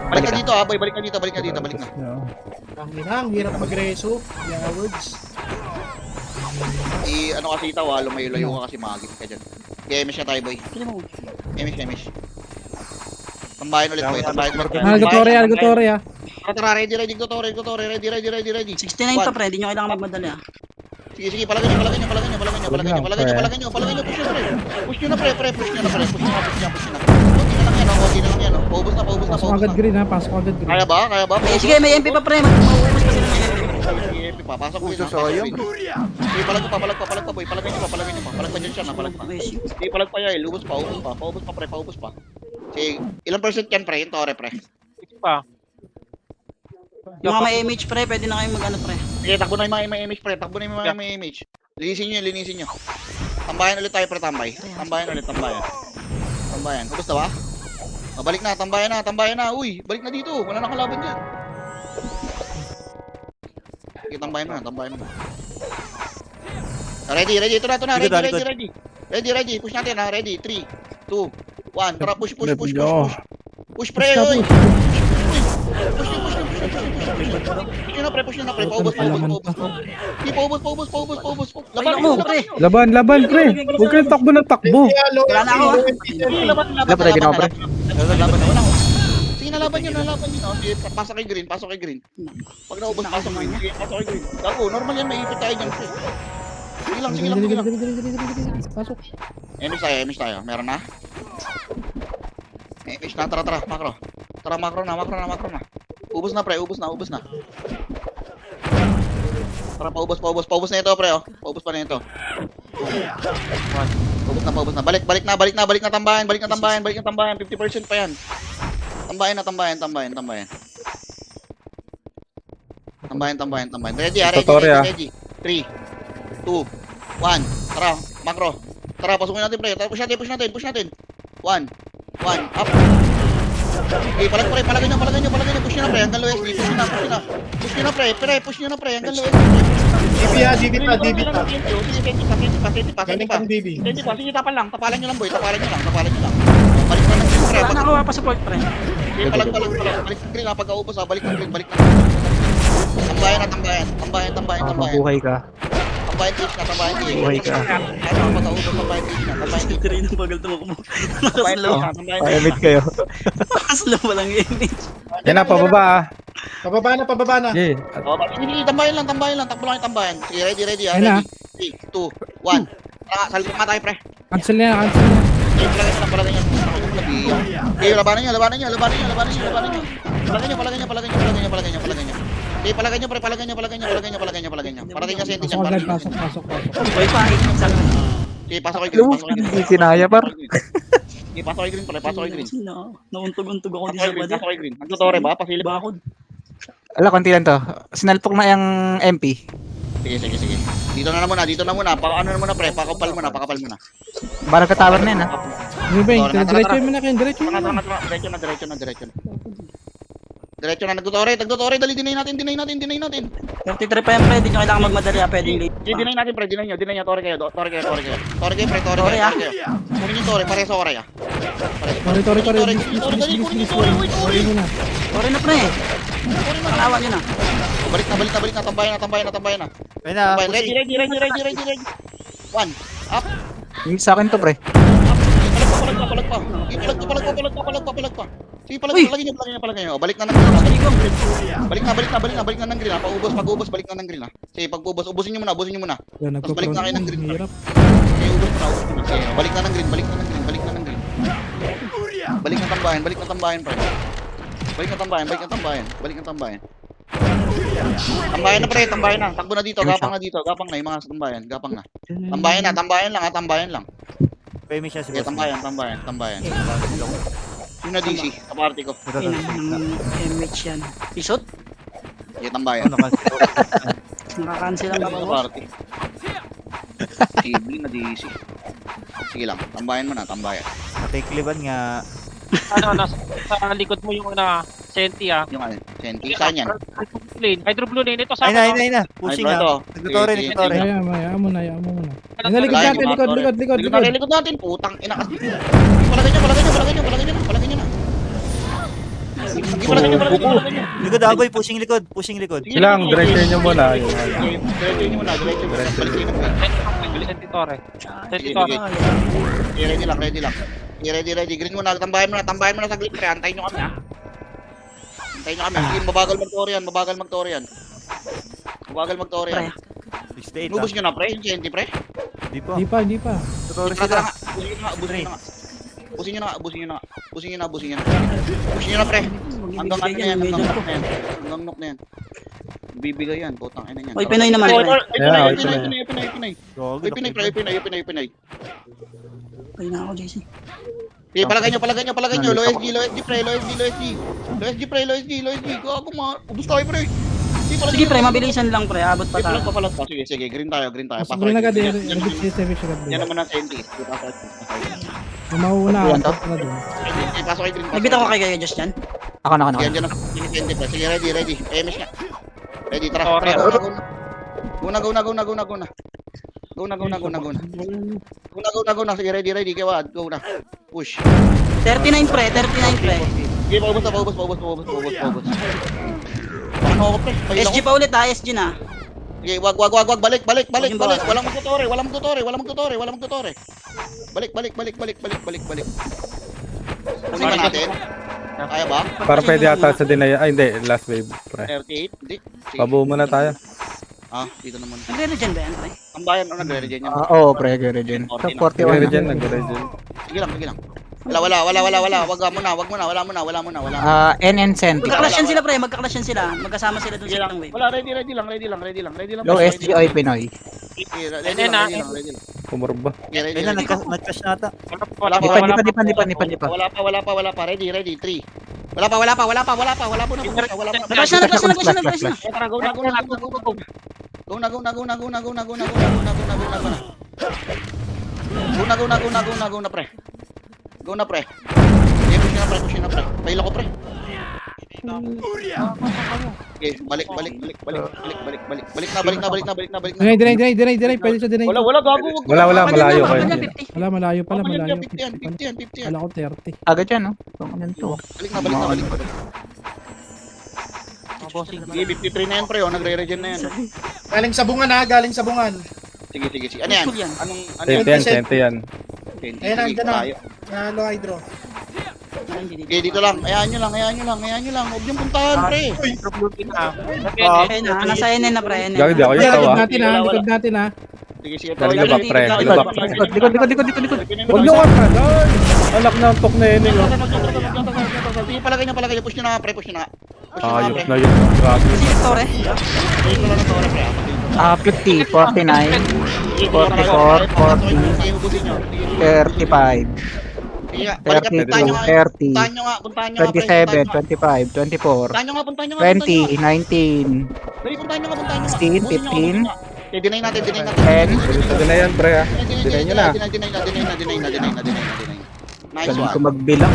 Balik ka dito, boy. Balik na. Ang hirap mag-reso. Yung words. Ano kasi itaw, lumayo-layo ka kasi magigit ka dyan. Okay, emish na tayo, boy. Emish. Tambayan ulit, boy. Algotore ah. Tara, ready, Gotore. Ready. 69 pa pre, hindi nyo kailangan magmadali ah. Sige, palagay nyo. Push nyo na, pre. Push nyo na. Konti na lang yan. Paubos na. Pasok agad green ha. Pasok agad green. Kaya ba? Eh, sige, may MP pa pre. Mauubos pa sila ng MP. Sige, papasok ko yun. Sige, palag pa, boy. Palagay nyo pa. Palag pa dyan siya, palag pa. Sige, palag pa yan. Ubos pa. Paubos pa. Sige, ilang percent yan, pre? Yung tore, pre. Pa. Yung mga may image pre, pwede na kayo mag-ano pre. Sige, takbo na yung mga image, pre. Linisin nyo. Tambayan ulit tayo, pre. Tambayan. Ubos na ba? Balik na, tambayan na. Uy, balik na dito. Wala na kalaban dyan. Sige, tambayan mo na. Ready. Ito na. Ready. Push natin ha. Ready. 3, 2, 1. Tara, push. Push, pre. Uy. Push nyo na, pre. Paubos. Hindi, paubos. Laban, pre. Huwag kayong takbo ng takbo. Wala na ako ah. Laban. Ready na ako, pre. Sige, nalaban nyo. Sige, pasok kay green. Pag naubos, pasok green. Sige, pasok kay green. Gago, normal yan. May ipit tayo dyan, pre. Sige lang. Pasok. Emish tayo. Meron na? Emish na. Tara. Macro. Tara, macro na. Ubos na, pre. Tara, paubos na ito, pre. Paubos pa na ito. Paubos na. Balik na tambayan. 50% pa yan. Tambayan. Ready. 3, 2, 1. Tara, macro. Tara, pasukin natin, pre. Tara, push natin. 1, up. Okay, palagay nyo. Push nyo na, pre. Hanggang low SD. Push nyo na, pre. Hanggang low SD. DB pa. Sige, Galing kang DB. sige, tapalan nyo lang, boy. Tapalan nyo lang. Balik na ng green, pre. Wala na ako pa support pre. Okay, palag. Balik ng green, pagkaubos, balik ng green. Tambayan. Mabuhay ka. Tambayan tish na. Buhay ka. Pagkaubos, tambayan tish na. Tiri ng bagal tumakbo. Nakaslow. Paemit kayo. Nakaslow walang image. Yan na, pababa ah. Pababa na. Sige. Sige, tambayan lang. Takbo lang yung tambayan. Sige, ready. Ayun na. 3, 2, 1. Salpok nga tayo, pre. Cancel na yan. Okay, palagay nyo. Okay, labanan nyo. Palagay nyo. Okay, palagay nyo, pre. Palagay nyo. Parating na senti Pasok agad. dyan. Pasok. Boy pa, Okay, pasok kay green. Sinaya, par. Okay, pasok kay green, pre. Nauntog-untog ako di sa body. Pasok kay green. Nagtutore ba? Pasilip. Bakod. Ala, konti lang to. Sinalpok na yung MP. Sige. Dito na muna. Ano na muna, pre. Pakapal mo na. Barang ka tower na yun, ha? Diretso mo na kayo. Diretso mo na. Diretso na. Nagtutore. Dali, deny natin. 33 pa yan pre, di nyo kailangan magmadali ah, pwedeng late pa. Deny natin, pre. Deny nyo. Tore kayo. Tore kayo, pre. Tore, ah. Kunin yung tore. Pareho sa oray, ah. Tore. Tore Muna. Tore na pre. Palawan nyo na. Balik na. Tambayan na. Ayun na. Ready. 1. Up. Yung sa akin to, pre. Palag pa. Sige, palagay nyo. Balik na ng green. Balik na ng green. Pag-ubos, balik na ng green. Sige, pag-ubos, ubusin nyo muna. Tapos balik na kayo ng green. Hirap. Sige, ubos na. Sige, balik na ng green. Balik na tambayan, pre. Balik na tambayan. Tambayan na, pre. Takbo na dito. Gapang na yung mga tambayan. Tambayan lang. Pwede siya Sige, tambayan. Yung na DC, sa party ko. Ito, Ina ng MH yan. Pisot? Yung tambayan. Nakakancel ang Sa mga boss. party. CB na DC. Sige lang, tambayan mo na, tambayan. Natikliban nga. Sa likod mo yung Senti Yung ano, Senti, saan yan? Hydro Blue Lane. Ito sa Ay na. Pushing Ay, bro, nga. Nagtutore. Hayaan mo na. Yan na, likod Lain, natin, likod. Likod natin, putang ina kasi. Palagay nyo na. Sige, palagay nyo. Likod Aboy, pushing likod. Silang, diretso nyo muna. Yun. Diretso nyo muna. Balik nyo na. Senti Torre. Senti Sige, Torre. sige. Ready lang. Ready. Green mo na, tambayan mo na saglit, pre. Antayin nyo kami, ha. Sige, mabagal mag-tore yan. State. Nubos nyo na, pre, yung Senti, pre. Di pa. Hindi pa. Tutore Tara, sila. Busin nyo na, pre. Hanggang ano na yan, hanggang knock na yan. Bibigay yan, putang ina yan. Oy, Pinoy naman. Oy, Pre. Pinoy. Gogo, Oy, Pinoy. Oy na ako, JC. Okay, palagay nyo. Low SG, pre. Low SG. Gago, ubus tayo, pre. Sige pre, mabilisan lang pre. Abot pa tayo. Sige, green tayo. Mas green agad eh. Repeat si Sevish agad. Yan naman ang Senti. Yung mauuna Yan ako. to. Na dun. Pasok kay green. Nagbita ko kay Gaya Just yan. Ako na. Yan ang Senti, pre. Sige, ready. MS nga. Ready, tara. Sorry, Go na. Sige, ready. Kaya go na. Push. 39 pre. Sige, paubos. Ano ako, pre? SG pa ulit ha, SG na. Sige, wag. Balik. Walang magtutore. Balik. Pusin ka natin. Kaya ba? Para pwede ata sa dinaya. Ay, hindi. Last wave, pre. 38? Hindi. Sige. Pabuo muna tayo. Dito naman. Nagre-regen ba yan pre? Ang bayan, nagre-regen yan. Oo, pre, regen. So, 41 Nagre na. dyan, nagre dyan. Sige lang. Wala. Wag muna. NN Senti. Magka-clash yan sila pre, magkasama sila dun Sige sa lang. itong wave. Wala, ready lang. Low SG, Oy, Pinoy. Ready lang. Kumurba. Ready. Ayun na, nag-crash na ata. Wala Di pa. Ready. 3. Wala pa. Nag-clash na. Tara, go na. Go na, pre. Push na, pre. Paila ko, pre. Okay, balik na. Dinay. Pwede siya dinay. Wala, gago. Wala, malayo kayo. Wala, malayo pala, malayo. 50 yan. Wala ko 30. Agad yan, no? Kung ano to. Balik na. Sige, 53 na yan, pre. Nagre-regen na yan. Galing sa bungan. Sige. Ano yan? Cool yan. Sente yan. Ayun, andyan na. Low hydro. Okay, dito lang. Hayaan nyo lang. Huwag niyong puntahan, pre. Okay na, nasa NN na pre, NN. Gagi, di ako yung Likod tawa. natin ha. Sige. Galing na back, pre. Likod. Huwag nyo ka pa. Alak na ang tok na yun. Sige, palagay niyo. Push nyo na, pre. Ayop na yun. Grabe. Si Victor eh. 50, 49, 44, 40, Sige, hubusin nyo. 35, Sige, balik 32, 30, puntahan nyo nga, pre. 27, 25, 24, Puntahan nyo nga. 20, 19, Dali, puntahan nyo nga. 16, 15, Okay, deny natin. 10. Ito din na yan, pre. Dinay nyo na. Deny. Nice Galing ko one. magbilang.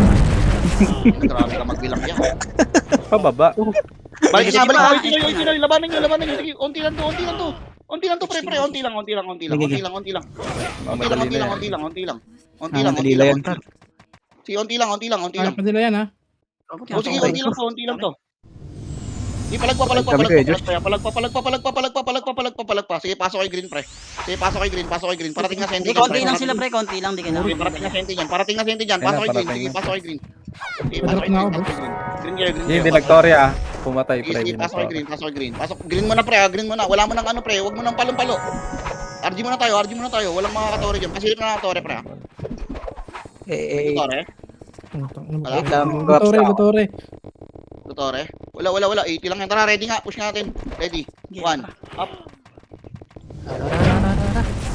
Grabe ka magbilang yan. Pababa. Balik na. Pinoy. Labanan nyo. Sige, unti lang to, pre. Unti lang. Manila yan, tar. Sige, unti lang. Kaya pa nila yan ha. Sige, unti lang to. Sige, palagpa. Sige, pasok kay green, pre. Parating na senti. Hindi, konti lang sila pre, konti lang, di ka na. Okay, parating na senti dyan. Pasok kay green. Sige, pasok kay green. Sige, pasok kay Drop na ako, green. boss. Green kayo. Hindi, nagtorya. Pumatay, pre. Sige, pasok kay green. Green mo na, pre. Green mo na. Wala mo nang ano, pre. Huwag mo nang palong-palo. RG mo na tayo. Walang makakatore dyan. Pasilip na nakatore, pre. Tore? Tore? Wala. 80 lang yan. Tara, ready nga. Push natin. Ready. 1. Up.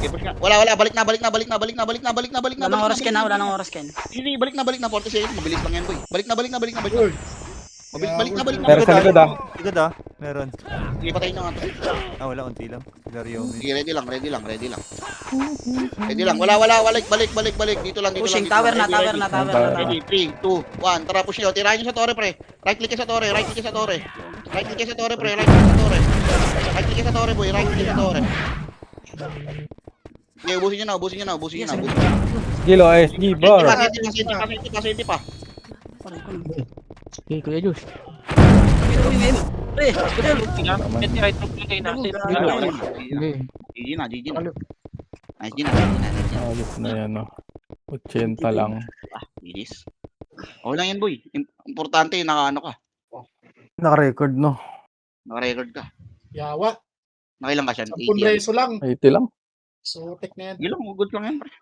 Okay, push nga. Wala, balik na. Wala nang oras, Ken, ha? Wala nang oras, Ken. Hindi, balik na. 40 seconds, mabilis lang yan, boy. Balik na. Uy. Balik na. Meron sa likod ah. Likod ah. Meron. Sige, patayin nyo nga to. Ah, wala. Unti lang. Dario. Sige, ready lang. Wala. Balik. Dito lang. Pushing, tower na. Ready, 3, 2, 1. Tara, push nyo. Tirahin nyo sa torre, pre. Right click sa torre, pre. Right click sa torre, boy. Right click sa torre. Okay, ubusin nyo na. Gilo, SG, bar. Senti pa. Okay, Kuya Josh. Pre, Senti right to blue lane na. Sige. GG na. Nice, G na. Ayos na yan, no. 80 lang. Bilis. Okay lang yan, boy. Importante, naka-ano ka. Naka-record, no? Naka-record ka. Yawa. Nakailang ka siya? 10 preso lang. 80 lang. So, tek na yan. Good lang yan, pre.